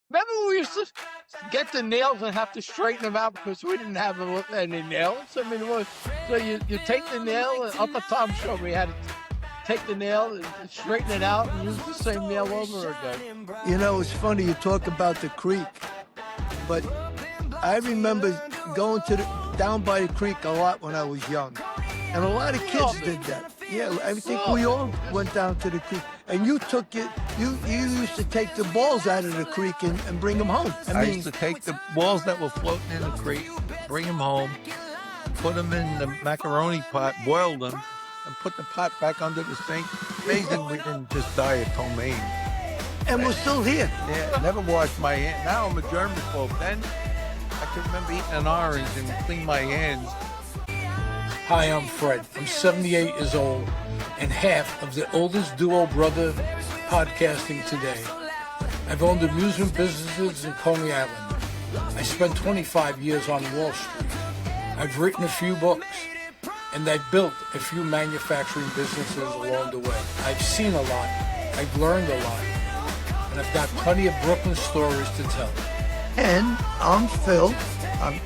Remember we used to get the nails and have to straighten them out because we didn't have any nails. I mean, so you take the nail, and Uncle Tom showed me how to take the nail and straighten it out and use the same nail over again. You know, it's funny you talk about the creek, but I remember going to down by the creek a lot when I was young, and a lot of kids did that. Yeah, I think we all went down to the creek, and you took it. You used to take the balls out of the creek and bring them home. I used to take the balls that were floating in the creek, bring them home, put them in the macaroni pot, boil them, and put the pot back under the sink. Amazing we didn't just die of ptomaine. And we're still here. Yeah, never washed my hands. Now I'm a germaphobe. Then I can remember eating an orange and clean my hands. Hi, I'm Fred. I'm 78 years old and half of the oldest duo brother podcasting today. I've owned amusement businesses in Coney Island. I spent 25 years on Wall Street. I've written a few books, and I've built a few manufacturing businesses along the way. I've seen a lot. I've learned a lot. And I've got plenty of Brooklyn stories to tell. And I'm Phil. I'm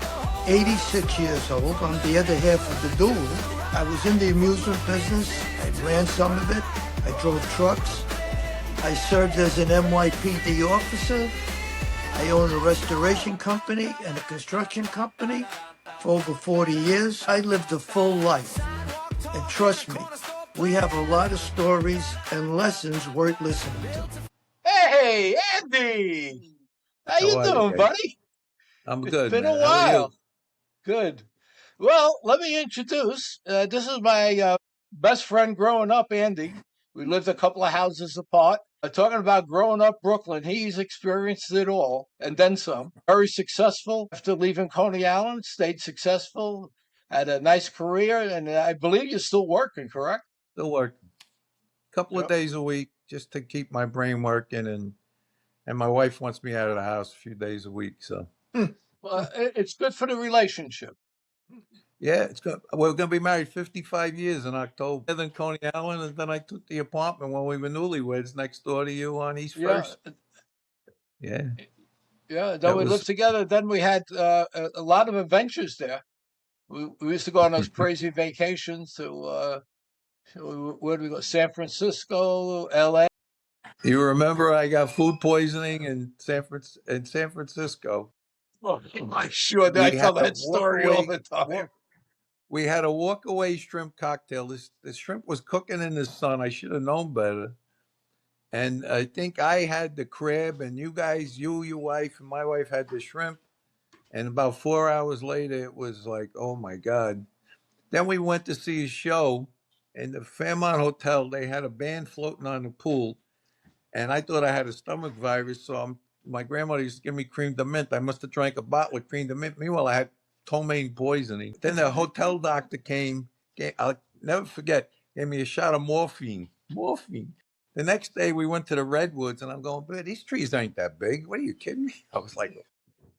86 years old. I'm the other half of the duel. I was in the amusement business. I ran some of it. I drove trucks. I served as an NYPD officer. I own a restoration company and a construction company for over 40 years. I lived a full life. And trust me, we have a lot of stories and lessons worth listening to. Hey, Andy! How you doing, buddy? I'm good. It's been man. a while. Good. Well, let me introduce. This is my best friend growing up, Andy. We lived a couple of houses apart. Talking about growing up Brooklyn, he's experienced it all and then some. Very successful after leaving Coney Island, stayed successful, had a nice career, and I believe you're still working, correct? Still working. Couple of Yep. days a week just to keep my brain working, and my wife wants me out of the house a few days a week. So Well, it's good for the relationship. yeah, it's good. We're going to be married 55 years in October. Then Coney Island, and then I took the apartment when we were newlyweds next door to you on East Yeah, First. Yeah, yeah. Then that we lived was. together. Then we had a lot of adventures there. We used to go on those crazy vacations to where do we go? San Francisco, L.A. You remember I got food poisoning in San Francisco. Oh, my sure. I We tell had a that story all the time. we had a walk away shrimp cocktail. The shrimp was cooking in the sun. I should have known better. And I think I had the crab, and you guys, your wife, and my wife had the shrimp. And about 4 hours later, it was like, oh my God. Then we went to see a show in the Fairmont Hotel. They had a band floating on the pool. And I thought I had a stomach virus. So my grandmother used to give me cream de mint. I must have drank a bottle of cream de mint. Meanwhile, I had ptomaine poisoning. Then the hotel doctor I'll never forget, gave me a shot of morphine. Morphine. The next day we went to the redwoods, and I'm going, but these trees ain't that big. What are you kidding me? I was like,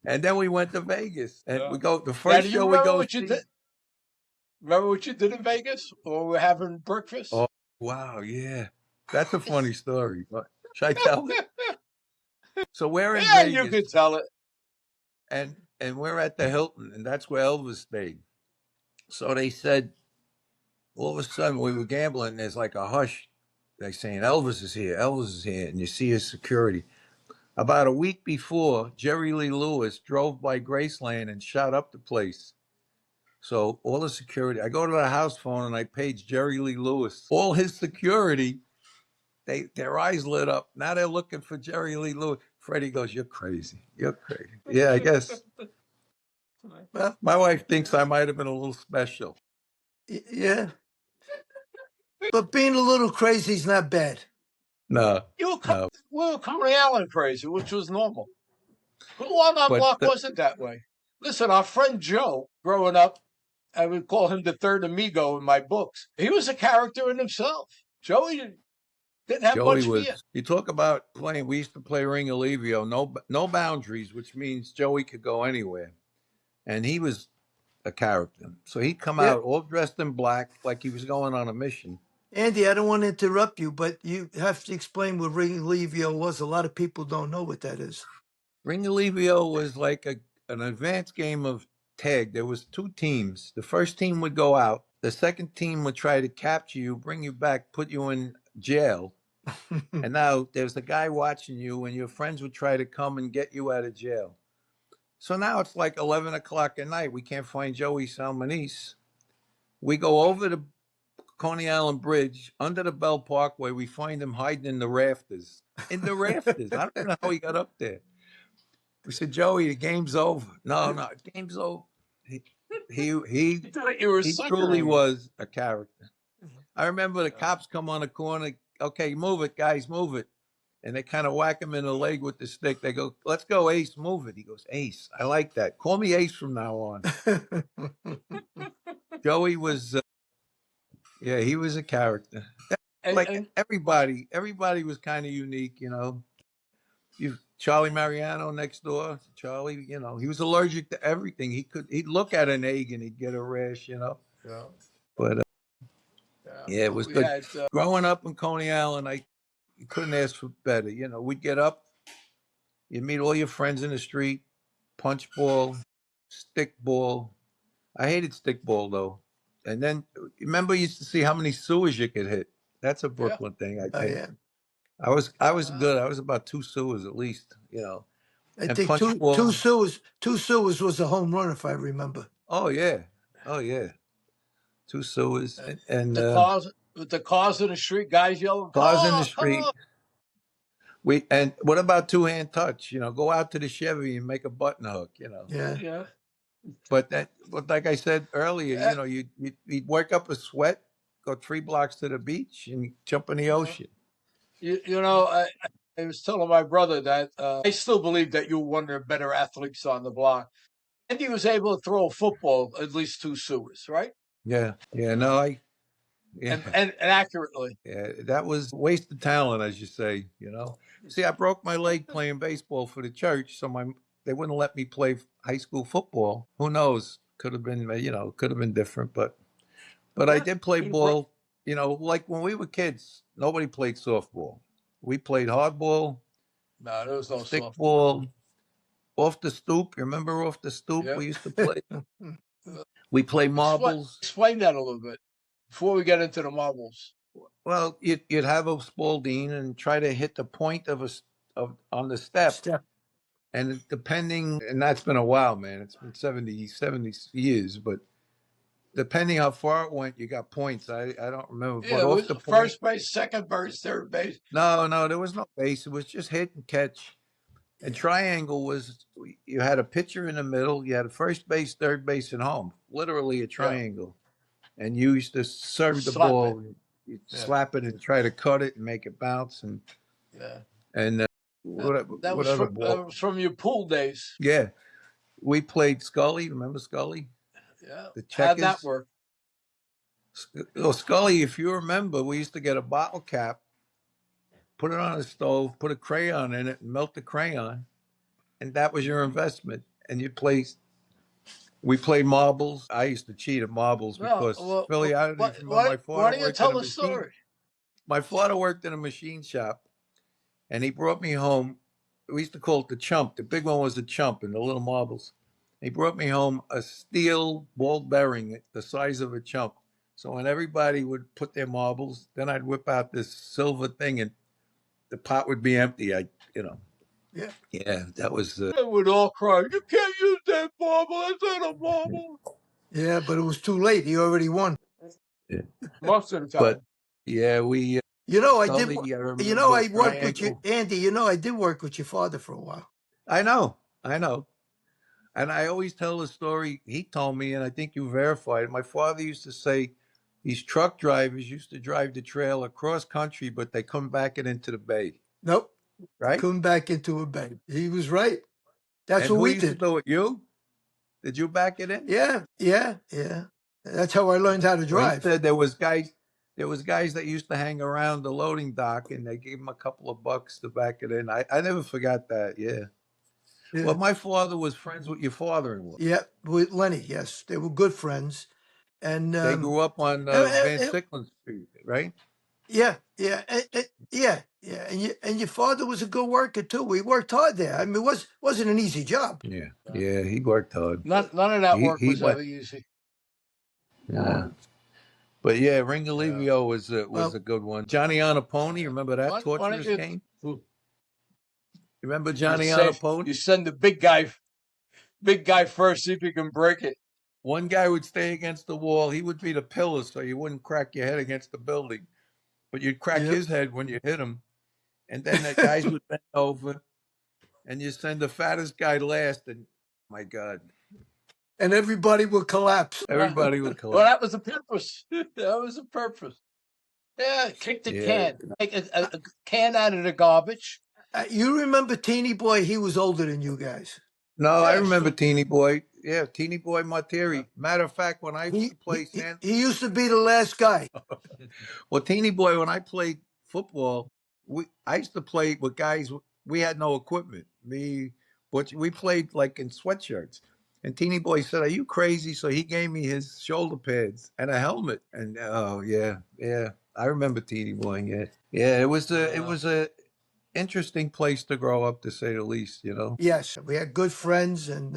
and then we went to Vegas, and we go the Now, first do you show we remember go what you see. did? Remember what you did in Vegas? Or we're having breakfast? Oh wow, yeah, that's a funny story. Should I tell it? So we're in Yeah, you could Vegas, tell it. and we're at the Hilton, and that's where Elvis stayed. So they said all of a sudden we were gambling. And there's like a hush. They're saying Elvis is here, Elvis is here, and you see his security. About a week before, Jerry Lee Lewis drove by Graceland and shot up the place. So all the security, I go to the house phone and I page Jerry Lee Lewis. All his security, their eyes lit up. Now they're looking for Jerry Lee Lewis. Freddie goes, "You're crazy. You're crazy." Yeah, I guess. Well, my wife thinks I might have been a little special. Yeah. But being a little crazy is not bad. No, You were, no. we were Coney Island crazy, which was normal. Who on our But block wasn't that way? Listen, our friend Joe, growing up, I would call him the third amigo in my books. He was a character in himself. Joey didn't have Joey much fear. was. You talk about playing. We used to play Ring Alivio, no boundaries, which means Joey could go anywhere, and he was a character. So he'd come Yeah. out all dressed in black, like he was going on a mission. Andy, I don't want to interrupt you, but you have to explain what Ring Levio was. A lot of people don't know what that is. Ringolevio was like an advanced game of tag. There was two teams. The first team would go out. The second team would try to capture you, bring you back, put you in jail. And now there's a guy watching you, and your friends would try to come and get you out of jail. So now it's like 11 o'clock at night. We can't find Joey Salmonese. We go over the Coney Island Bridge, under the Bell Parkway. We find him hiding in the rafters. In the rafters. I don't know how he got up there. We said, Joey, the game's over. No, the game's over. He thought you were he truly was a character. I remember the cops come on the corner. Okay, move it, guys, move it. And they kind of whack him in the leg with the stick. They go, let's go, Ace, move it. He goes, Ace, I like that. Call me Ace from now on. Joey was, he was a character. And Everybody was kind of unique, you know. Charlie Mariano next door. Charlie, you know, he was allergic to everything. He'd look at an egg and he'd get a rash, you know. yeah, But it was we good. had, Growing up in Coney Island, you couldn't ask for better. You know, we'd get up, you'd meet all your friends in the street, punch ball, stick ball. I hated stick ball though. And then remember, you used to see how many sewers you could hit. That's a Brooklyn thing, I Oh think. yeah. I was good. I was about 2 sewers at least, you know. I And think punch two ball. two sewers was a home run if I remember. Oh yeah. 2 sewers and the cars with the cars in the street, guys yelling, cars in "Car, the street. car!" And what about 2-hand touch? You know, go out to the Chevy and make a button hook, you know. Yeah. Yeah. But like I said earlier, you know, you'd work up a sweat, go 3 blocks to the beach and jump in the ocean. You know, I was telling my brother that I still believe that you're one of the better athletes on the block. And he was able to throw a football at least 2 sewers, right? Yeah. No, And accurately. yeah, that was a waste of talent, as you say, you know. See, I broke my leg playing baseball for the church, so they wouldn't let me play high school football. Who knows? Could have been, you know, could have been different, but I did play ball, you know, like when we were kids, nobody played softball. We played hardball, No, there was no stick softball. ball, off the stoop. You remember off the stoop Yep. we used to play? We played marbles. Explain that a little bit before we get into the marbles. Well, you'd have a Spalding and try to hit the point on the step. And and that's been a while, man. It's been 70 years, but depending how far it went, you got points. I don't remember. Yeah, But it off was the point, first base, second base, third base. no, there was no base. It was just hit and catch. And triangle was, you had a pitcher in the middle, you had a first base, third base, and home. Literally a triangle. And you used to serve the Slap ball. it. You'd Yeah. slap it and try to cut it and make it bounce. And Yeah. what That was other from, ball? from your pool days. Yeah. We played Scully. Remember Scully? Yeah. The How'd that checkers. work? Well, Scully, if you remember, we used to get a bottle cap, put it on the stove, put a crayon in it, and melt the crayon. And that was your investment. And we played marbles. I used to cheat at marbles because Philly, I don't even remember my father. Why don't you worked tell in a the story? My father worked in a machine shop, and he brought me home. We used to call it the chump. The big one was the chump and the little marbles. He brought me home a steel ball bearing the size of a chump. So when everybody would put their marbles, then I'd whip out this silver thing and the pot would be empty. Yeah, that was. They would all cry, "You can't use that marble. It's not a marble." Yeah, but it was too late. He already won. Yeah. Most of the time. But yeah, we. You know, I Scully, did. I remember You know, I worked triangle. with you, Andy. You know, I did work with your father for a while. I know. And I always tell the story he told me, and I think you verified it. My father used to say these truck drivers used to drive the trail across country, but they come back it into the bay. Nope. Right? Come back into a bank. He was right. That's And what who we used to did. do it? You? Did you back it in? Yeah. That's how I learned how to Well, he drive. said there was guys that used to hang around the loading dock and they gave him a couple of bucks to back it in. I never forgot that. Yeah. Yeah. Well, my father was friends with your father-in-law. Yeah, with Lenny. Yes, they were good friends, and They grew up on Van Sicklen Street, right? Yeah, yeah, yeah. And your father was a good worker too. We worked hard there. I mean, wasn't an easy job. Yeah, yeah, he worked hard. None of that work He was went. ever easy. Yeah. But yeah, Yeah. Ringolevio was Well, a good one. Johnny on a Pony, remember that Why don't torturous you, game? Remember you Johnny on a say Pony? you send the big guy first, see if you can break it. One guy would stay against the wall. He would be the pillar, so you wouldn't crack your head against the building, but you'd crack yep. his head when you hit him. And then the guys would bend over, and you send the fattest guy last. And my God, And everybody would collapse. everybody would Well, collapse. that was the purpose. That was the purpose. Yeah, kick the Yeah. can. Take a can out of the garbage. You remember Teeny Boy? He was older than you guys. No, I Yeah, remember sure. Teeny Boy. Yeah, Teeny Boy Martiri. Matter of fact, when I used to He play he, San, he used to be the last guy. well, Teeny Boy, when I played football, I used to play with guys. We had no equipment. But we played like in sweatshirts. And Teeny Boy said, "Are you crazy?" So he gave me his shoulder pads and a helmet. And oh yeah, yeah, I remember Teeny Boy. Yeah, yeah. It was a interesting place to grow up, to say the least. You know. Yes, we had good friends, and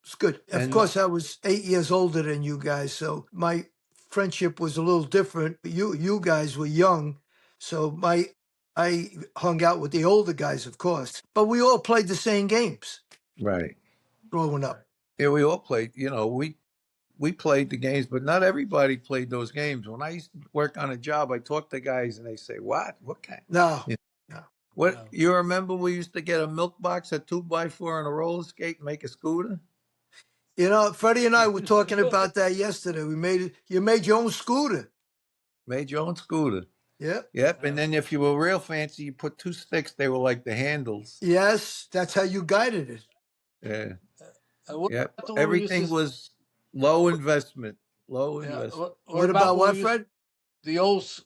it's good. Of And course, I was 8 years older than you guys, so my friendship was a little different. You guys were young, so I hung out with the older guys, of course. But we all played the same games right. growing up. Yeah, we all played. You know, we played the games, but not everybody played those games. When I used to work on a job, I talked to guys, and they say, "What? What kind?" No, Yeah. no. What No. you remember? We used to get a milk box, a 2x4, and a roller skate, and make a scooter. You know, Freddie and I were talking about that yesterday. You made your own scooter. Made your own scooter. Yep. Yep. And then if you were real fancy, you put two sticks. They were like the handles. Yes, that's how you guided it. Yeah. What Yep. about the one we used Everything to? was low investment. Low Yeah. investment. What about when what, we used Fred?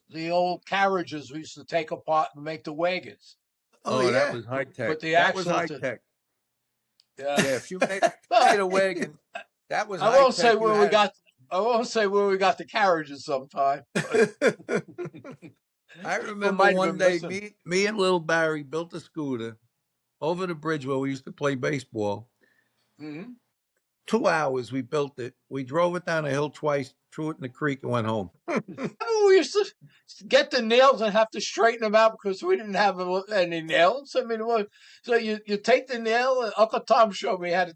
the old carriages we used to take apart and make the wagons? Oh Oh, that yeah. was high tech. Put the That was axle high to. tech. Yeah. Yeah. If you made a wagon, that was I high won't say tech. You where we had. got. I won't say where we got the carriages. Sometime. I We remember might have one been day, missing. me and little Barry built a scooter over the bridge where we used to play baseball. Hmm. 2 hours we built it. We drove it down a hill twice, threw it in the creek, and went home. We used to get the nails and have to straighten them out because we didn't have any nails. I mean, so you take the nail. And Uncle Tom showed me how to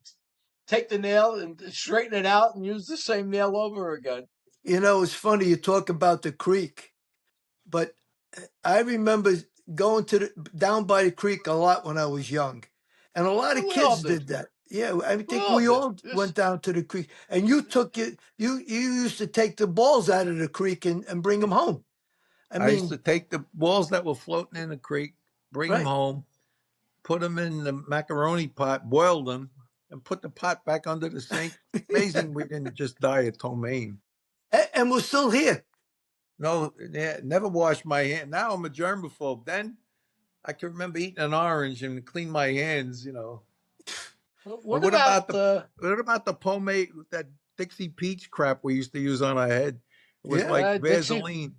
take the nail and straighten it out and use the same nail over again. You know, it's funny you talk about the creek, but I remember going down by the creek a lot when I was young, and a lot of We all kids did. did that. Yeah, I We think all we did. all Yes. went down to the creek, and you took it. You used to take the balls out of the creek and bring them home. I I used to mean, take the balls that were floating in the creek, bring them right? home, put them in the macaroni pot, boil them, and put the pot back under the sink. Amazing we didn't just die of ptomaine. And we're still here. No, yeah, never washed my hand. Now I'm a germaphobe. Then I can remember eating an orange and clean my hands, you know. But What about what about the pomade, that Dixie Peach crap we used to use on our head? It was Yeah. like Dixie? Vaseline.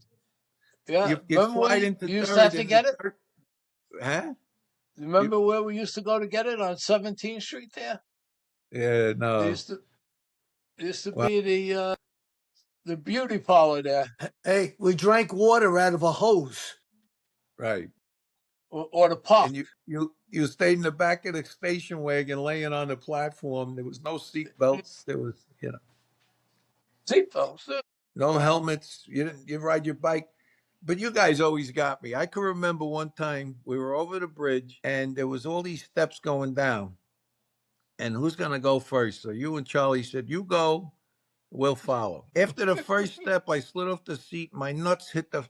Yeah, You remember fry when it into you used to dirt have to and get it? Huh? Remember where we used to go to get it on 17th Street there? Yeah, It no. used to Well, be the beauty parlor there, Hey, we drank water out of a hose. right. or the park. And you stayed in the back of the station wagon, laying on the platform. There was no seat belts. There was, Seatbelts. no helmets. You ride your bike. But you guys always got me. I can remember one time we were over the bridge and there was all these steps going down. And who's going to go first? So you and Charlie said, "You go, we'll follow." After the first step, I slid off the seat. My nuts hit the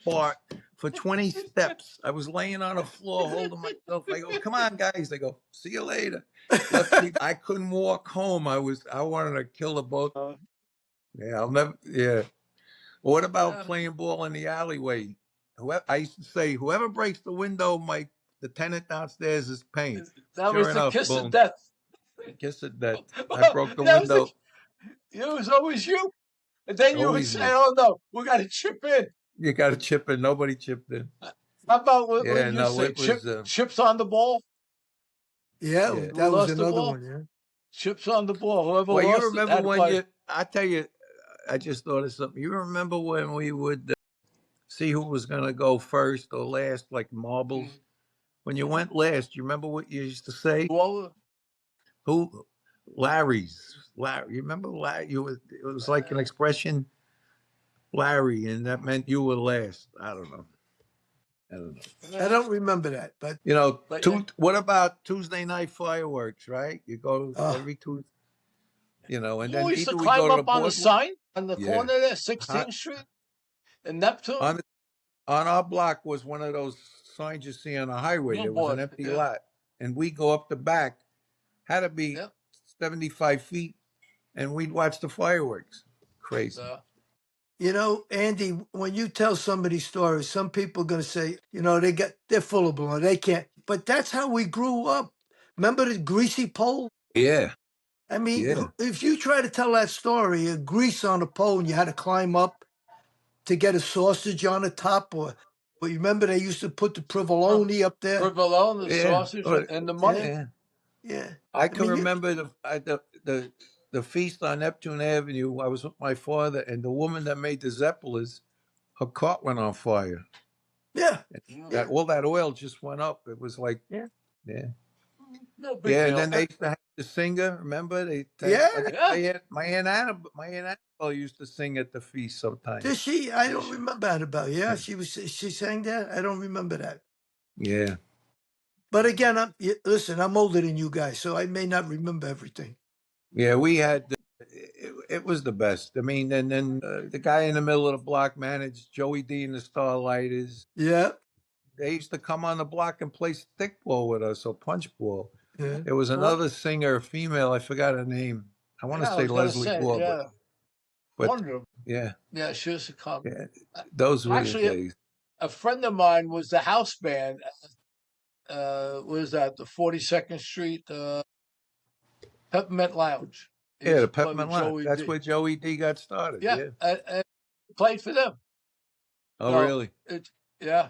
bar for 20 steps. I was laying on the floor holding myself. I go, "Come on, guys." They go, "See you later." I couldn't walk home. I wanted to kill the both. Yeah, I'll never. Yeah. What about playing ball in the alleyway? I used to say, whoever breaks the window, the tenant downstairs is paying. That Sure was the enough, kiss of boom. death. Kiss of death. I broke the That was window. it was always you. And then you would Always say, me. "Oh no, we got to chip in." You got to chip in. Nobody chipped in. How about what Yeah, did you no, say? it was. Chips on the ball? Yeah, Yeah. Who that was lost the another ball? one. Yeah. Chips on the ball. Whoever Well, you lost it remember had to when play. you? I tell you, I just thought of something. You remember when we would see who was going to go first or last, like marbles? When you went last, you remember what you used to say? Well, Who? Larry's. Larry. You remember Larry? It was like an expression, Larry, and that meant you were last. I don't know. I don't know. I don't remember that, but You know, but what about Tuesday night fireworks, right? You go uh, every Tuesday, you know, and you then used to either we climb go to up the on the boardwalk. sign on the Yeah. corner there, Uh, 16th Street in Neptune. on on our block was one of those signs you see on a highway. There was an Billboard. empty Yeah. lot, and we go up the back. Had to be Yeah. 75 feet, and we'd watch the fireworks. Crazy. Andy, when you tell somebody stories, some people are gonna say, they're full of blood. They can't. But that's how we grew up. Remember the greasy pole? Yeah, I mean, yeah, if you try to tell that story, a grease on a pole and you had to climb up to get a sausage on the top, but you remember they used to put the provolone up there? Provolone, the yeah, sausage, oh, and the money. Yeah, yeah. yeah. I I can mean, remember the feast on Neptune Avenue. I was with my father, and the woman that made the Zeppelins, her cart went on fire. yeah, That all that oil just went up. It was like, yeah, yeah, No big yeah. And deal. then they used to have the singer. Remember, yeah. I think Yeah. my aunt Annabelle used to sing at the feast Did sometimes. she? I Yeah, don't remember that about. Yeah, she sang that. I don't remember that. Yeah, But again, listen. I'm older than you guys, so I may not remember everything. yeah. We had. It was the best. I mean, and then the guy in the middle of the block managed Joey D and the Starlighters. Yeah, They used to come on the block and play stickball with us or punchball. yeah. There was What? another singer, a female. I forgot her name. I want to Yeah, I say was gonna Leslie say, Gore, yeah. but Wonder. yeah, Yeah, she used to come. yeah. Uh, Those were the Actually, days. a friend of mine was the house band. Was that the 42nd Street Peppermint Lounge? He Yeah, used the to play with Peppermint Lounge. Joey That's D. where Joey D got started. Yeah, Yeah. and played for them. Oh, So really? yeah,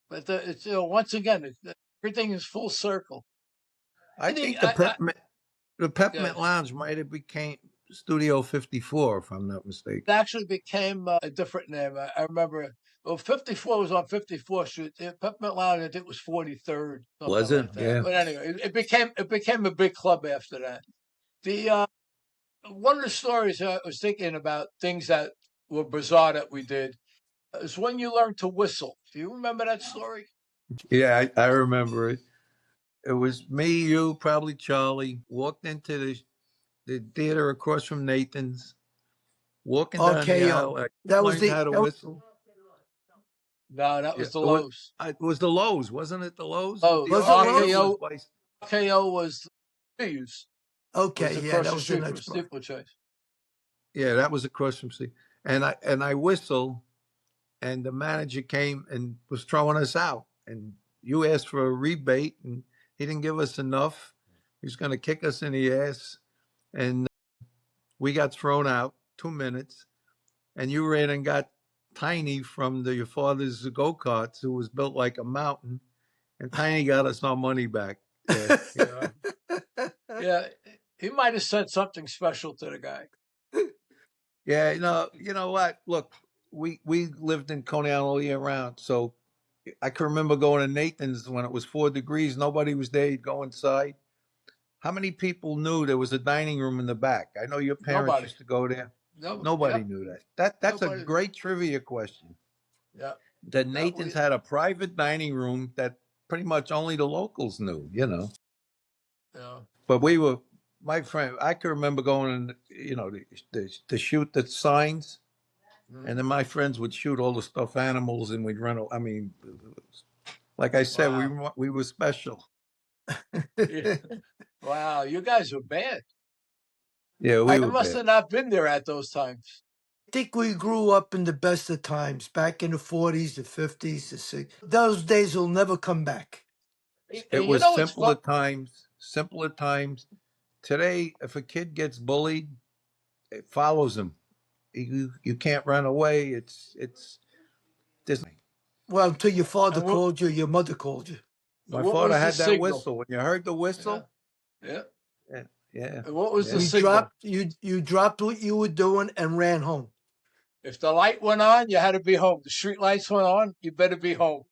but it's once again, everything is full circle. I I think think I the yeah, Peppermint Lounge might have became Studio 54, if I'm not mistaken. it actually became a different name. I remember. Well, 54 was on 54th Street. The Peppermint Lounge, I think, was 43rd, something Was it? like that. Yeah. But anyway, it became a big club after that. The one of the stories I was thinking about things that were bizarre that we did is when you learned to whistle. Do you remember that story? Yeah, I remember it. It was me, you, probably Charlie, walked into the theater across from Nathan's, walking down the Okay, aisle. I that was learned the how to that was, whistle. No, that Yeah, was the Lowe's. it was the Lowe's, wasn't it? The Lowe's? Oh, The was it arcade Lowe's? was RKO by. RKO was Hughes, was Okay, yeah, across that the was the street from next part. Steeplechase. Yeah, that was across from C. And I whistled, and the manager came and was throwing us out. And you asked for a rebate, and he didn't give us enough. He was going to kick us in the ass, and we got thrown out. 2 minutes, and you ran and got Tiny from your father's go karts, who was built like a mountain, and Tiny got us our money back. Yeah, Yeah, yeah. He might have said something special to the guy. yeah. You know what? Look, we lived in Coney Island all year round, so I can remember going to Nathan's when it was 4 degrees. Nobody was there. You'd go inside. How many people knew there was a dining room in the back? I know your parents Nobody. used to go there. No. Nobody Yeah. knew that. That's a Nobody. great trivia question. Yeah. That No, Nathan's had a private dining room that pretty much only the locals knew, you know. yeah. But we were, my friend, I can remember going, you know, to shoot the signs, Mm. and then my friends would shoot all the stuffed animals, and we'd run. I mean, like I said, Wow. we were special. Yeah. Wow. You guys were bad. Yeah, I we were must bad. have not been there at those times. I think we grew up in the best of times, back in the 40s, the 50s, the 60s. Those days will never come back. It You was know what's fun? simpler times. Simpler times. Today, if a kid gets bullied, it follows him. You can't run away. It's This, Well, until your father And what, called you, your mother called you. my what father was the had that signal? whistle. When you heard the Yeah, whistle, yeah. yeah, yeah, And what was the yeah. signal? You dropped what you were doing and ran home. If the light went on, you had to be home. The street lights went on, you better be home.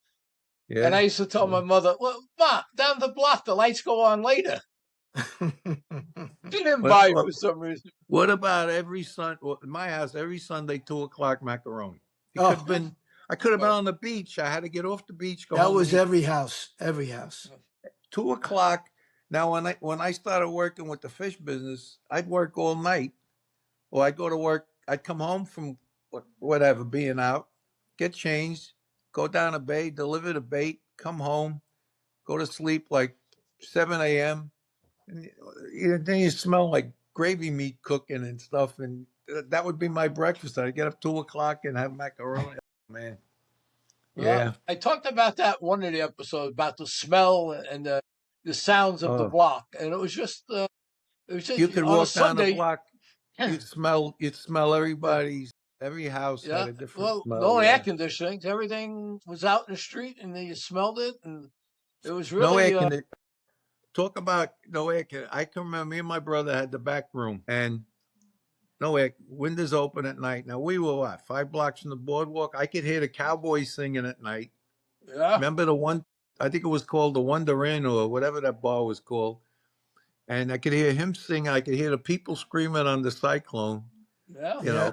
And Yeah. I used to tell my mother, "Well, Ma, down the block, the lights go on later." She didn't buy it for some reason. What about every Sun? Well, in my house, every Sunday, 2 o'clock macaroni. It could Oh, have been. I could have been Well, on the beach. I had to get off the beach, go that home and was eat. every house. Every house. 2 o'clock. Now, when I started working with the fish business, I'd work all night, or I'd go to work. I'd come home from whatever, being out, get changed, go down to bay, deliver the bait, come home, go to sleep like 7 a.m. And then you smell like gravy meat cooking and stuff, and that would be my breakfast. I'd get up 2 o'clock and have macaroni. Oh, man, well, yeah. I talked about that one of the episodes about the smell and the sounds of the Oh, block, and it was just you could on a walk down the Sunday. block. You'd smell Yeah, everybody's. Every house had yeah. a different Well, smell. no air Yeah. conditioning. Everything was out in the street, and you smelled it, and it was No air really conditioning. Talk about no air conditioning. I can remember me and my brother had the back room and no air, windows open at night. Now we were what, 5 blocks from the boardwalk. I could hear the Cowboys singing at night. yeah, Remember the one? I think it was called the Wonder Inn or whatever that bar was called. And I could hear him sing. I could hear the people screaming on the Cyclone. yeah. You Yeah. know,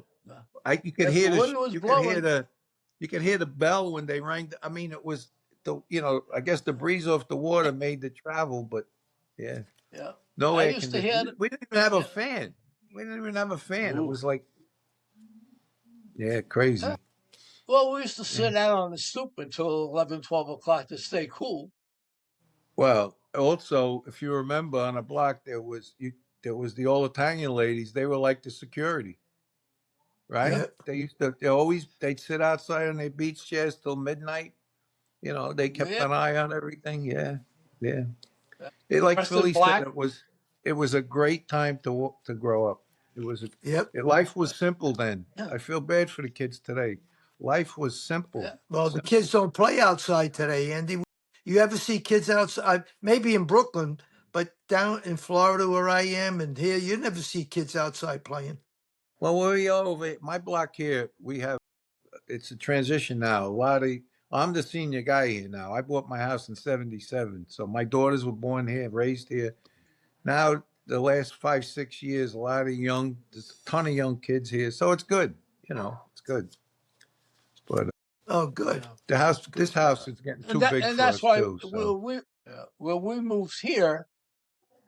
you could If hear the wind was blowing, you could hear the bell when they rang. I mean, it was I guess the breeze off the water made the travel, but yeah, yeah. no I air used to hear. conditioning. We didn't even have a Yeah. fan. We didn't even have a fan. It Ooh. was like, yeah, crazy. Well, we used to Yeah. sit out on the stoop until 11, 12 o'clock to stay cool. Well, also, if you remember, on a block there was the old Italian ladies. They were like the security, right? Yeah. They'd sit outside on their beach chairs till midnight. They kept Yeah. an eye on everything. Yeah, yeah. Like Dressed in Philly said, black. it was a great time to grow up. Yep. Life was simple then. Yeah. I feel bad for the kids today. Life was simple. Yeah. Well, the kids don't play outside today, Andy. You ever see kids outside? Maybe in Brooklyn, but down in Florida where I am and here, you never see kids outside playing. Well, where we are over my block here, it's a transition now. I'm the senior guy here now. I bought my house in '77, so my daughters were born here, raised here. Now, the last 5, 6 years, there's a ton of young kids here, so it's good. It's good. But Oh, good. Yeah. this house is getting too big And for that's us why too. So when we moved here,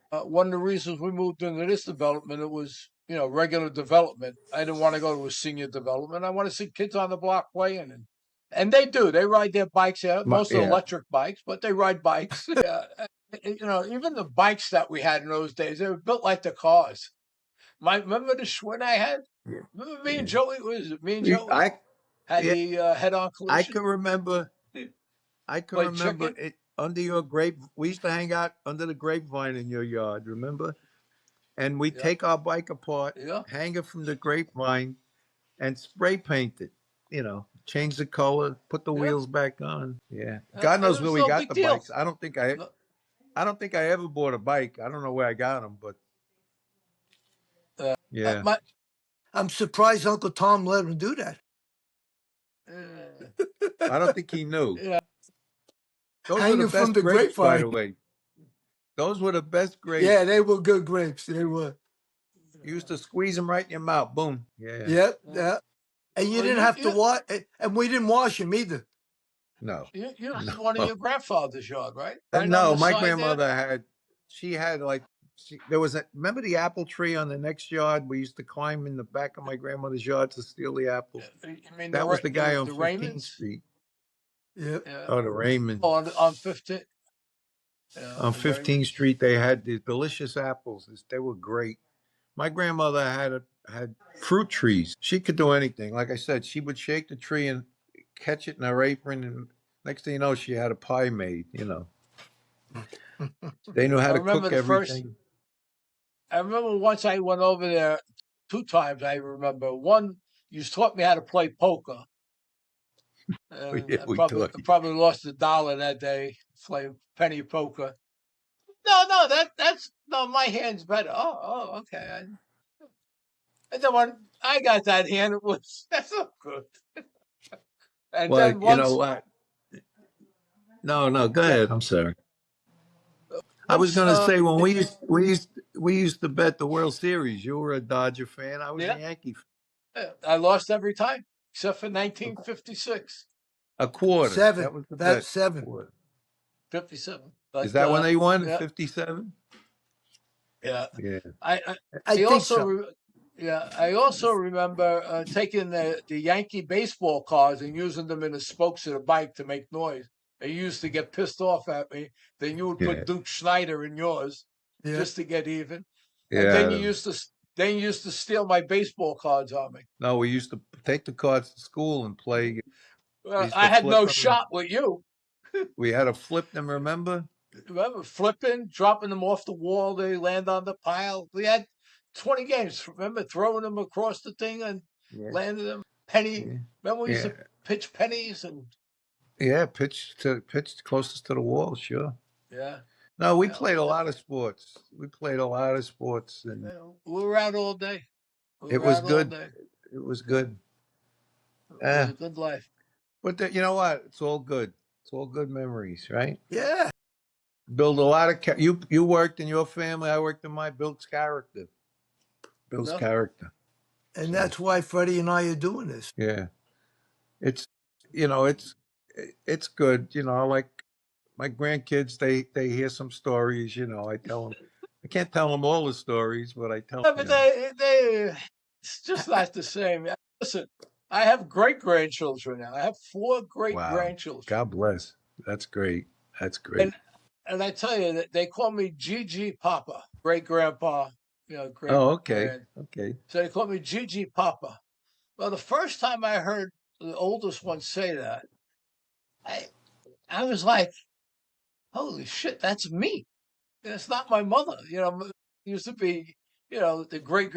one of the reasons we moved into this development, it was, regular development. I didn't want to go to a senior development. I want to see kids on the block playing. And they do. They ride their bikes here, mostly yeah, electric bikes, but they ride bikes. Yeah. Even the bikes that we had in those days, they were built like the cars. Remember the Schwinn I had? yeah, Remember me and yeah. Joey? Was it me and Joey I had yeah, the head-on I collision? can remember. I can Play remember chicken? it under your grape. We used to hang out under the grapevine in your yard. Remember? And we Yeah, take our bike apart, yeah. hang it from the grapevine, and spray paint it. Change the color, put the Yeah. wheels back on. Yeah. God And knows it where was we no got big the deal. bikes. I don't think I. No, I don't think I ever bought a bike. I don't know where I got them, but yeah. my, I'm surprised Uncle Tom let him do that. I don't think he knew. yeah. Those were the Hanging from best the grapes, by the grapevine. way. Those were the best grapes. Yeah, they were good grapes. They were. You used to squeeze them right in your mouth. Boom. Yeah. Yep. Yeah. And you Well, didn't have to wash, and we didn't wash them either. No. you No. had one in your grandfather's yard, right? Right on No, the my side there? grandmother there was remember the apple tree on the next yard? We used to climb in the back of my grandmother's yard to steal the apples. You mean That was the guy on the 15th Raymonds? Street. Yep. Yeah. Oh, the Raymond. Oh, on 15th. Yeah, On the Raymonds. 15th Street, they had these delicious apples. They were great. My grandmother had fruit trees. She could do anything. Like I said, she would shake the tree and catch it in her apron, and next thing you know, she had a pie made. They knew how I to remember cook everything. I remember once I went over there 2 times. I remember one, you taught me how to play poker. And Yeah, I we probably talked. probably lost $1 that day playing penny poker. No, that's no. My hand's better. Oh, okay. And then when I got that hand, it was that's so good. And Well, then you know once, what? No, no, go yeah, ahead. I'm sorry. I was once, going to say when we used to bet the World Series. You were a Dodger fan. I was a yeah, Yankee fan. I lost every time except for 1956, A quarter. That Seven. was the That's bet. seven. Quarter. 57. Is But that when they won in yeah, '57? yeah. Yeah. I, I, I I think also, so. yeah, I also remember taking the Yankee baseball cards and using them in the spokes of the bike to make noise. They used to get pissed off at me. Then you would Yeah. put Duke Schneider in yours Yeah. just to get even. And Yeah. then you used to steal my baseball cards on me. No, we used to take the cards to school and play. We Well, used I to had flip no them. shot with you. We had to flip them, remember? Remember flipping, dropping them off the wall, they land on the pile. We had 20 games. Remember throwing them across the thing and Yeah. landing them? Penny. Yeah. Remember we used Yeah. to pitch pennies and Yeah. Pitch closest to the wall, sure. yeah, No, we yeah. played a lot of sports. We played a lot of sports, and We were out all day. We it were was out all good. day. It was good. It was Eh. a good life. But you know what? It's all good. It's all good memories, right? Yeah. Build a lot of you worked in your family. I worked in my builds character. Builds No, character. And So that's why Freddie and I are doing this. yeah, it's it's good. Like my grandkids, they hear some stories. I tell them. I can't tell them all the stories, but I tell but it's just not the same. Listen, I have great grandchildren now. I have four great Wow, grandchildren. God bless. That's great. That's And great. and I tell you that they call me Gigi Papa, great grandpa, great Oh, okay, grand. okay. So they call me Gigi Papa. Well, the first time I heard the oldest one say that, I I was like, holy shit, that's me. It's not my mother. It used to be, the great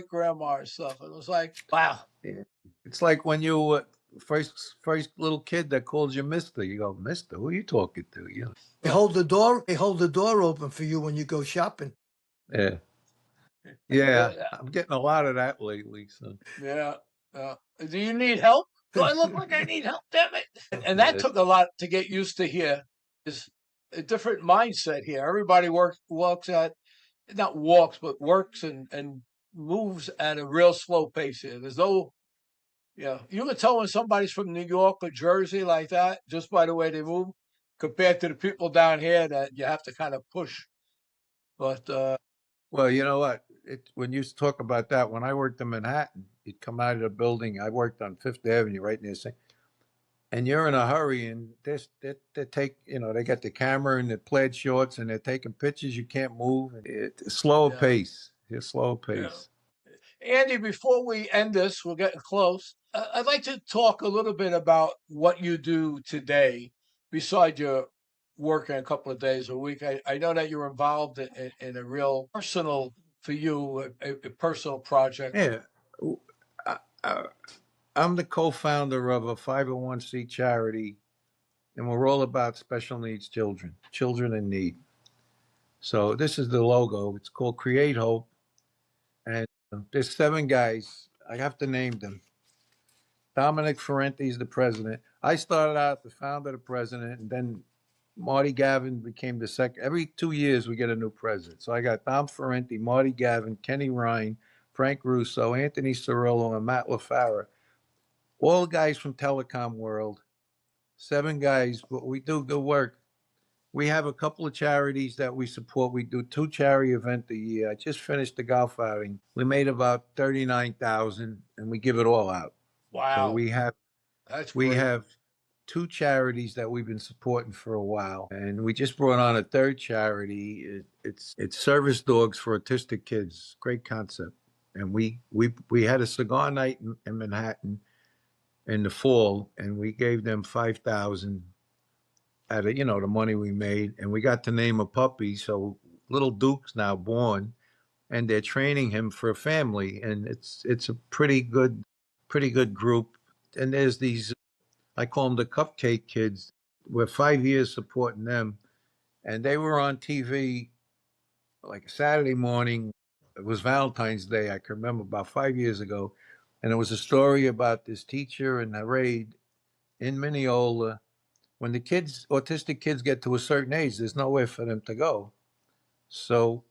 grandma and stuff. And it was like, wow. Yeah. It's like when you first little kid that calls you Mister. You go, Mister, who are you talking to? They hold the door. They hold the door open for you when you go shopping. Yeah, yeah. Yeah, I'm getting a lot of that lately. So yeah. Do you need help? Do I look like I need help? Damn it! And that yeah, took a lot to get used to here. Is a different mindset here. Everybody works and moves at a real slow pace here. There's no, you can tell when somebody's from New York or Jersey like that just by the way they move, compared to the people down here that you have to kind of push. But well, you know what? When you talk about that, when I worked in Manhattan, you'd come out of the building. I worked on Fifth Avenue, right near St. And you're in a hurry, and they take, they got the camera and the plaid shorts, and they're taking pictures. You can't move. Slower yeah, pace. It's slower yeah. pace. Andy, before we end this, we're getting close. I'd like to talk a little bit about what you do today, besides your working a couple of days a week. I know that you're involved in a real personal, for you, a personal project. Yeah. I, I, I'm the co-founder of a 501c charity, and we're all about special needs children in need. So this is the logo. It's called Create Hope, and there's 7 guys. I have to name them. Dominic Ferrenti is the president. I started out the founder, the president, and then Marty Gavin became the second. Every 2 years we get a new president. So I got Dom Ferrenti, Marty Gavin, Kenny Ryan, Frank Russo, Anthony Cirillo, and Matt LaFara. All guys from telecom world. 7 guys, but we do good work. We have a couple of charities that we support. We do 2 charity events a year. I just finished the golf outing. We made about 39,000, and we give it all out. So Wow, we have that's we great. have 2 charities that we've been supporting for a while, and we just brought on a third charity. It's service dogs for autistic kids. Great concept. And we had a cigar night in Manhattan in the fall, and we gave them 5,000 out of the money we made, and we got to name a puppy. So little Duke's now born, and they're training him for a family, and it's a pretty good group. And there's these I call them the Cupcake Kids. We're 5 years supporting them, and they were on TV like a Saturday morning. It was Valentine's Day. I can remember about 5 years ago, and it was a story about this teacher in a raid in Mineola. When the kids, autistic kids, get to a certain age, there's nowhere for them to go. So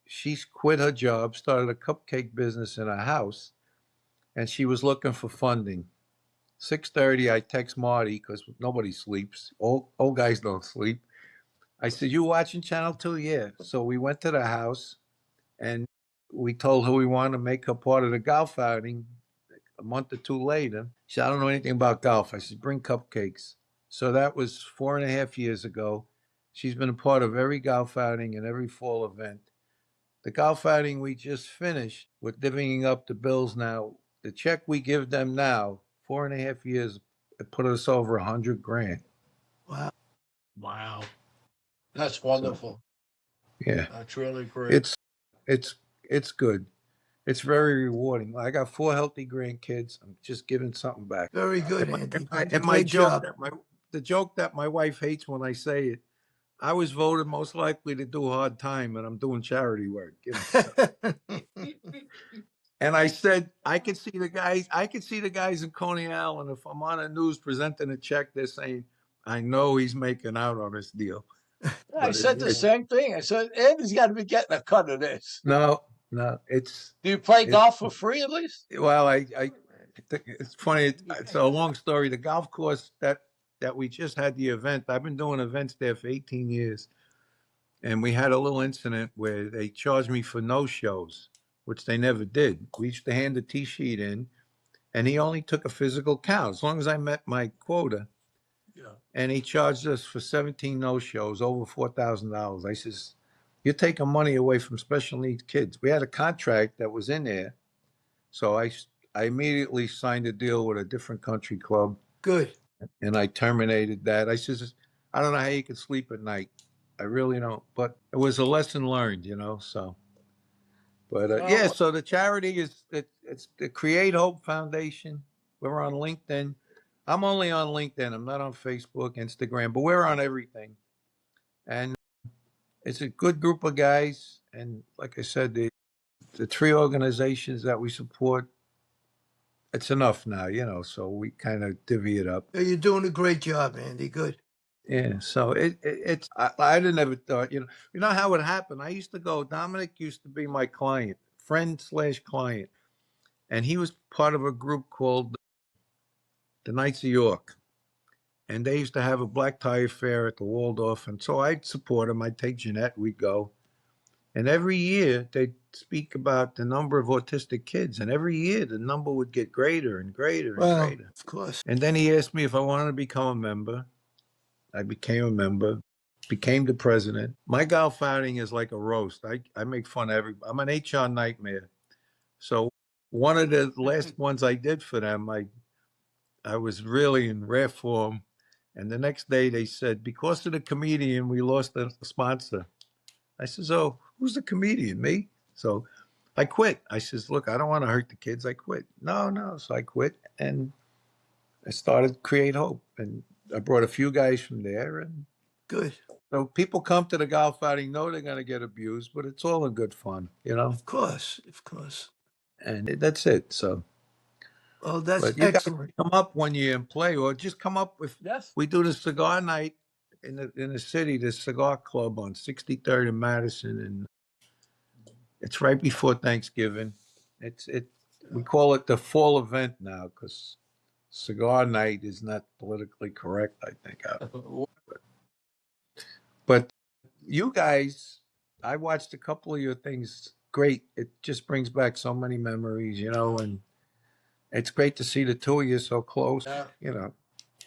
she quit her job, started a cupcake business in her house, and she was looking for funding. 6:30, I text Marty because nobody sleeps. Old guys don't sleep. I said, "You watching Channel 2?" Yeah. So we went to the house and we told her we wanted to make her part of the golf outing. A month or two later, she said, "I don't know anything about golf." I said, "Bring cupcakes." So that was 4.5 years ago. She's been a part of every golf outing and every fall event. The golf outing we just finished, we're divvying up the bills now. The check we give them now, 4.5 years, it put us over 100 grand. Wow. Wow. That's So wonderful. yeah, That's really great. it's it's good. It's very rewarding. I got 4 healthy grandkids. I'm just giving something back. Very good, And my, Andy. and my, That's a and my great joke job. that the joke that my wife hates when I say it. I was voted most likely to do a hard time, and I'm doing charity work. You know, so. And I said, I could see the guys. I could see the guys in Coney Island. If I'm on the news presenting a check, they're saying, "I know he's making out on this deal." I But said the same thing. I said, Andy's got to be getting a cut of this. no, Do you play it's golf for free at least? well, I think it's funny. It's a long story. The golf course that we just had the event. I've been doing events there for 18 years, and we had a little incident where they charged me for no shows, which they never did. We used to hand the tee sheet in, and he only took a physical count as long as I met my quota. Yeah. And he charged us for 17 no shows, over $4,000. I says, "You're taking money away from special needs kids." We had a contract that was in there, so I immediately signed a deal with a different country club, Good. and I terminated that. I says, "I don't know how you can sleep at night. I really don't." But it was a lesson learned, you know. So, but yeah. Well, So the charity it's the Create Hope Foundation. We're on LinkedIn. I'm only on LinkedIn. I'm not on Facebook, Instagram, but we're on everything. And it's a good group of guys. And like I said, the three organizations that we support, it's enough now, you know. So we kind of divvy it up. You're doing a great job, Andy. Good. Yeah, so it's I didn't ever thought, you know how it happened. I used to go. Dominic used to be my client, friend slash client, and he was part of a group called the Knights of York, and they used to have a black tie affair at the Waldorf, and so I'd support them. I'd take Jeanette, we'd go, and every year they'd speak about the number of autistic kids, and every year the number would get greater and greater and Well, greater. of course. And then he asked me if I wanted to become a member. I became a member, became the president. My golf outing is like a roast. I make fun of everybody. I'm an HR nightmare. So one of the last ones I did for them, I was really in rare form. And the next day they said, because of the comedian, we lost the sponsor. I says, "Oh, who's the comedian? Me?" So I quit. I says, "Look, I don't want to hurt the kids." I quit. No. So I quit and I started Create Hope. And I brought a few guys from there, and Good. so people come to the golf outing, know they're going to get abused, but it's all in good fun, you know. Of course. Of course. And that's it. So, Oh, that's but you got to excellent. come up one year and play, or just come up with. yes. We do the cigar night in the city, the cigar club on 63rd and Madison, and it's right before Thanksgiving. We call it the fall event now because cigar night is not politically correct, I think. But you guys, I watched a couple of your things. Great. It just brings back so many memories, you know, and it's great to see the two of you so close, Yeah. you know.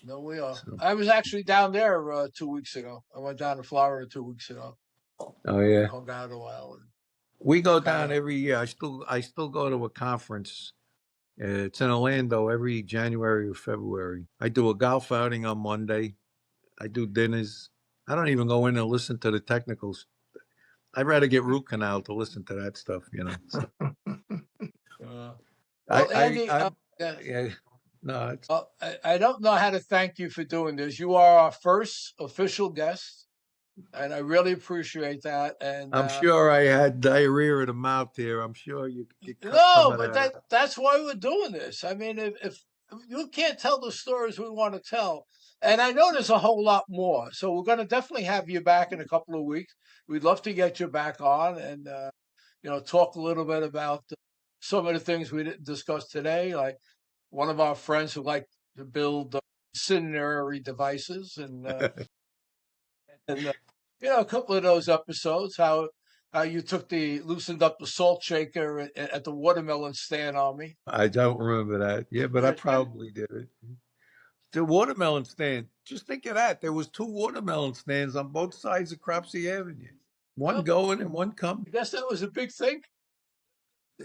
No, we are. So, I was actually down there 2 weeks ago. I went down to Florida 2 weeks ago. oh yeah. Hung out a while. And We go kind down of, every year. I still go to a conference. It's in Orlando every January or February. I do a golf outing on Monday. I do dinners. I don't even go in and listen to the technicals. I'd rather get root canal to listen to that stuff, you know. So well, I Andy, I yeah, yeah. No, it's Well, I don't know how to thank you for doing this. You are our first official guest, and I really appreciate that. And I'm sure I had diarrhea in the mouth here. I'm sure you cut some no, of but that out. that's why we're doing this. I mean, if you can't tell the stories we want to tell, and I know there's a whole lot more, so we're going to definitely have you back in a couple of weeks. We'd love to get you back on and talk a little bit about some of the things we didn't discuss today, like one of our friends who like to build incendiary devices, and a couple of those episodes, how you loosened up the salt shaker at the watermelon stand on me. I don't remember that. Yeah, but I probably did it. The watermelon stand. Just think of that. There was two watermelon stands on both sides of Cropsey Avenue. One Well, going and one coming. I guess that was a big thing.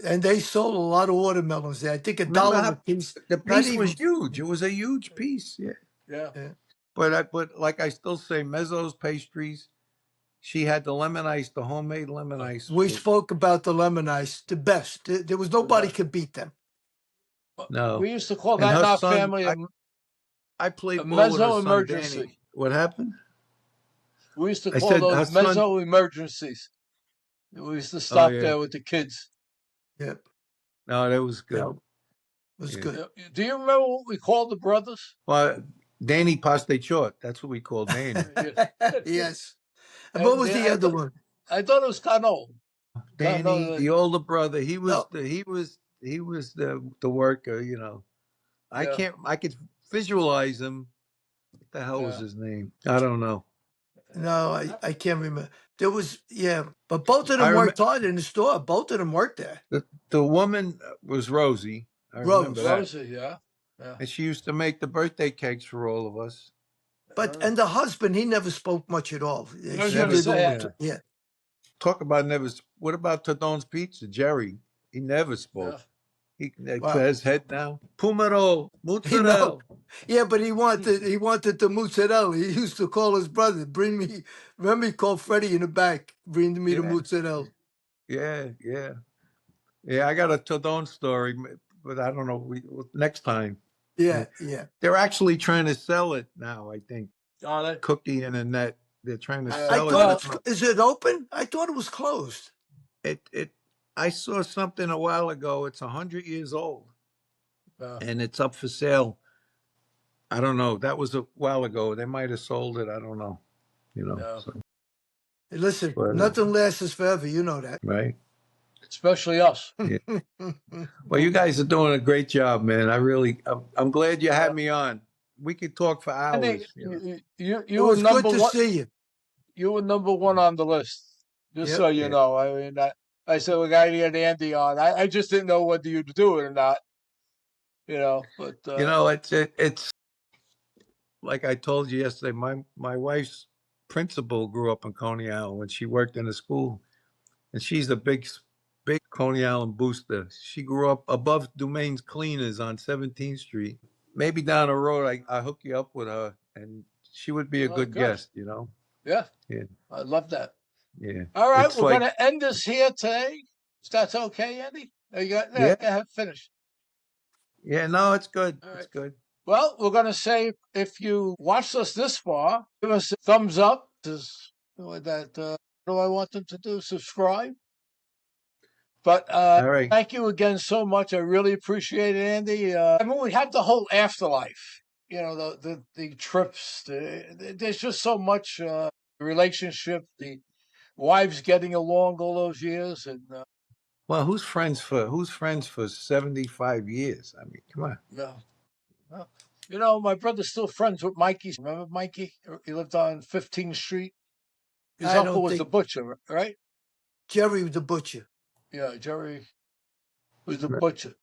And they sold a lot of watermelons there. I think a Remember dollar a how piece. the Not piece even. was huge. It was a huge piece. Yeah. Yeah. Yeah. But like I still say, Mezzo's pastries. She had the lemon ice, the homemade lemon ice. We spoke about the lemon ice, the best. There was nobody could beat them. No. We used to call And that in her our son, family I a played ball with her mezzo son emergency. Danny. What happened? We used to I call said her those son. mezzo emergencies. We used to Oh stop yeah. there with the kids. Yep. No, that was Yeah, good. it was Yeah. good. Do you remember what we called the brothers? Well, Danny Pastechot. That's what we call Danny. Yes. And what And was the other one? I thought it was Cano. Danny, the older brother. He was No. the worker. You know. Yeah. I could visualize him. What the hell was Yeah. his name? I don't know. No, I can't remember. There was, yeah, but both of I them remember worked hard in the store. Both of them worked there. the woman was Rosie. I remember Rose. that. Rosie, yeah. Yeah. And she used to make the birthday cakes for all of us. And the husband, he never spoke much at all. I was She going to did all say, the, yeah. Talk about never. What about Tadon's Pizza? Jerry, he never spoke. yeah. He Wow. his head down. Pumero, You mozzarella. know, yeah, but he wanted the mozzarella. He used to call his brother, bring me. Remember, he called Freddie in the back, bring me the Yeah. mozzarella. Yeah. I got a Tadon story, but I don't know. Next time. Yeah. They're actually trying to sell it now. I think Oh, that, Cookie and Annette. They're trying to Yeah. I sell thought it. is it open? I thought it was closed. It. I saw something a while ago. It's 100 years old, yeah. and it's up for sale. I don't know. That was a while ago. They might have sold it. I don't know. Yeah. So, Hey, listen, But, nothing lasts forever. You know that. right? Especially us. Well, you guys are doing a great job, man. I'm glad you had me on. We could talk for I think hours. You know. It you were was good number to one. see you. You were number one on the list. Just Yep. so you Yeah. know. I mean, I said we got to get Andy on. I just didn't know whether you'd do it or not. But It's like I told you yesterday. My wife's principal grew up in Coney Island when she worked in a school, and she's a big Coney Island booster. She grew up above Dumane's Cleaners on 17th Street. Maybe down the road, I hook you up with her, and she would be a Oh, good good. guest. yeah, Yeah. I love that. Yeah. All right, It's we're like- going to end this here today. If that's okay, Andy. Yeah. Go ahead, finish. Yeah, no, it's good. All It's right. good. Well, we're going to say if you watched us this far, give us a thumbs up. What do I want them to do? Subscribe. But All right. thank you again so much. I really appreciate it, Andy. I mean, we have the whole afterlife. The trips. There's just so much relationship. The wives getting along all those years, and Well, who's friends for 75 years? I mean, come on. well, my brother's still friends with Mikey. Remember Mikey? He lived on 15th Street. His I uncle don't was the think- butcher, right? Jerry was the butcher. Yeah, Jerry was the butcher.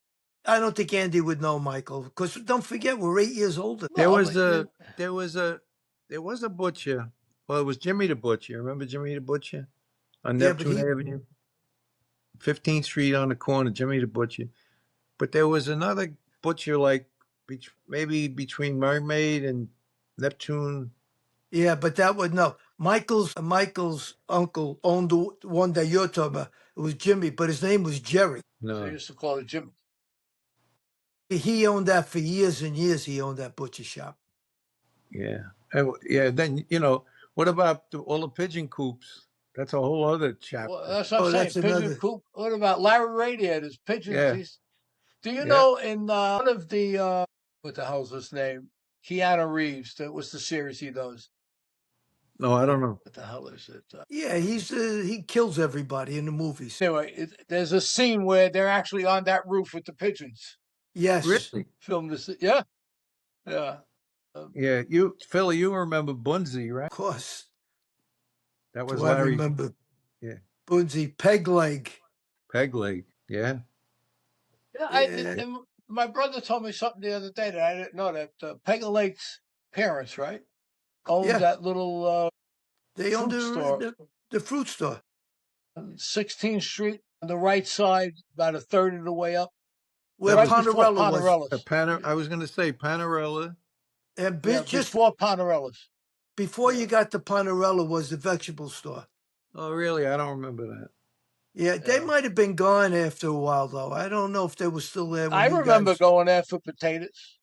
I don't think Andy would know Michael because don't forget we're 8 years older. There No, was but there was a butcher. Well, it was Jimmy the Butcher. Remember Jimmy the Butcher on Yeah, but Neptune he- Avenue, 15th Street on the corner. Jimmy the Butcher. But there was another butcher like maybe between Mermaid and Neptune. Yeah, but that would no. Michael's uncle owned the one that you're talking about. It was Jimmy, but his name was Jerry. They No, used to call it Jimmy. He owned that for years and years. He owned that butcher shop. Yeah. Yeah. Then, what about all the pigeon coops? That's a whole other Well, chapter. that's what I'm saying. That's Pigeon another. coop. What about Larry Radiators? Pigeons. Yeah. Do you Yeah. know in one of the what the hell's his name? Keanu Reeves. That was the series he does. No, I don't know. What the hell is it? Yeah, he kills everybody in the movies. Anyway, there's a scene where they're actually on that roof with the pigeons. Yes. Really? Filmed this. Yeah. Yeah. Yeah. Philly, you remember Bunzy, right? Of course. That was Do I Larry. remember? Yeah. Bunzy, Peg Leg. Peg leg. Yeah. Yeah, Yeah. and my brother told me something the other day that I didn't know, that Peggy Lake's parents, right, owned Yeah. that little They owned fruit store the fruit store. on 16th Street on the right side, about a third of the way up. Where right before Ponderella was. Ponerella's. I was going to say Panorella. And Yeah, just before Ponerella's. before you got to Ponderella was the vegetable store. Oh, really? I don't remember that. Yeah, they Yeah. might have been gone after a while, though. I don't know if they were still there. When I you remember guys... going there for potatoes.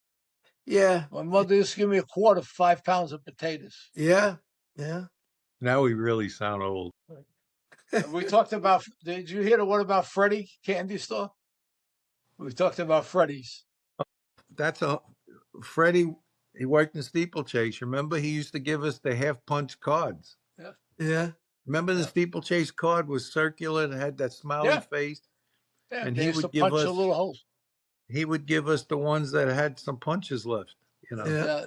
Yeah. My mother used to give me a quart of 5 pounds of potatoes. Yeah. Yeah. Now we really sound old. And we talked about, did you hear the one about Freddie Candy Store? We talked about Freddie's. That's Freddie, he worked in Steeplechase. Remember, he used to give us the half punch cards. Yeah. Remember the Steeplechase card was circular and had that smiley Yeah. face? Yeah, And they he used would to give punch the us- little holes. He would give us the ones that had some punches left, Yeah.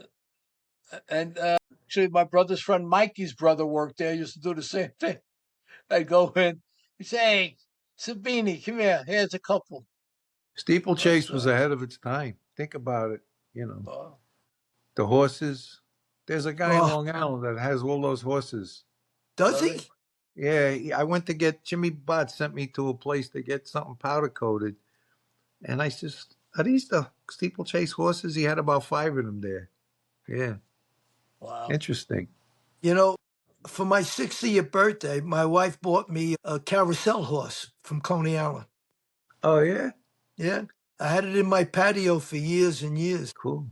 And actually, my brother's friend Mikey's brother worked there. Used to do the same thing. I'd go in. He'd say, "Hey, Sabini, come here. Here's a couple." Steeplechase That's was ahead of its time. Think about it. Oh, The horses. There's a guy in Oh. Long Island that has all those horses. Does Really? he? Yeah, I went to get Jimmy Bott sent me to a place to get something powder coated, and I says, "Are these the Steeplechase horses?" He had about 5 of them there. Yeah, wow. interesting. You know, for my 60th birthday, my wife bought me a carousel horse from Coney Island. Oh yeah, Yeah. I had it in my patio for years and years. cool.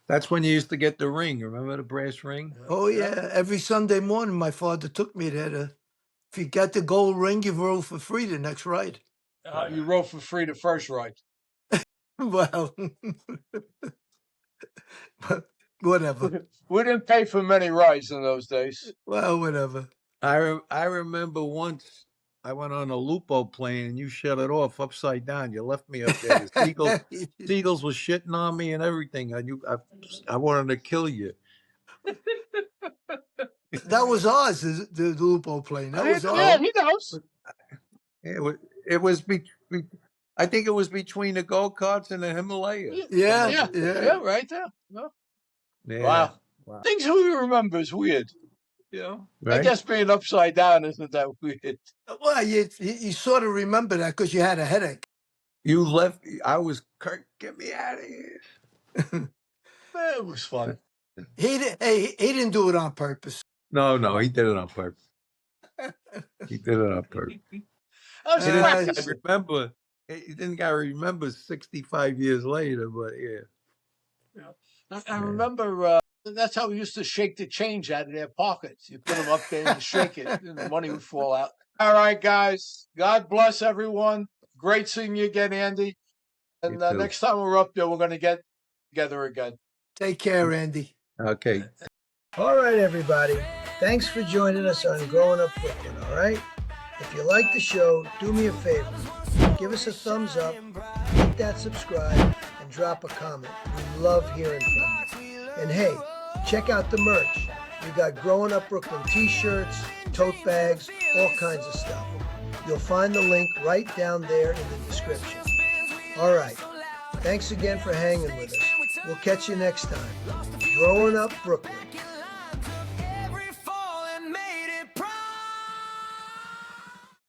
That's when you used to get the ring. Remember the brass ring? Oh, yeah. Every Sunday morning, my father took me there to, if you got the gold ring, you roll for free the next ride. You rode for free the first ride. Well, but whatever. We didn't pay for many rides in those days. Well, whatever. I remember once I went on a Lupo plane and you shut it off upside down. You left me up there. The seagulls were shitting on me and everything. I wanted to kill you. That was ours, the Lupo plane. That was Yeah, ours. he knows. It was I think it was between the go-karts and the Himalaya. Yeah, Yeah, yeah. right there. Yeah. Yeah. Wow. Wow. Things we remember is weird. You know, I Right? guess being upside down isn't that weird. Well, you sort of remember that because you had a headache. You left. I was, Kurt, get me out of here. It was fun. He didn't do it on purpose. No, he did it on purpose. He did it on purpose. I was He practicing. didn't remember. He didn't got to remember 65 years later, but yeah. I remember that's how we used to shake the change out of their pockets. You put them up there and shake it, and the money would fall out. All right, guys. God bless everyone. Great seeing you again, Andy. And You too. next time we're up there, we're going to get together again. Take care, Andy. Okay. All right, everybody. Thanks for joining us on Growing Up Brooklyn, all right? If you like the show, do me a favor. Give us a thumbs up, hit that subscribe, and drop a comment. We love hearing from you. And hey, check out the merch. We got Growing Up Brooklyn t-shirts, tote bags, all kinds of stuff. You'll find the link right down there in the description. All right. Thanks again for hanging with us. We'll catch you next time. Growing Up Brooklyn.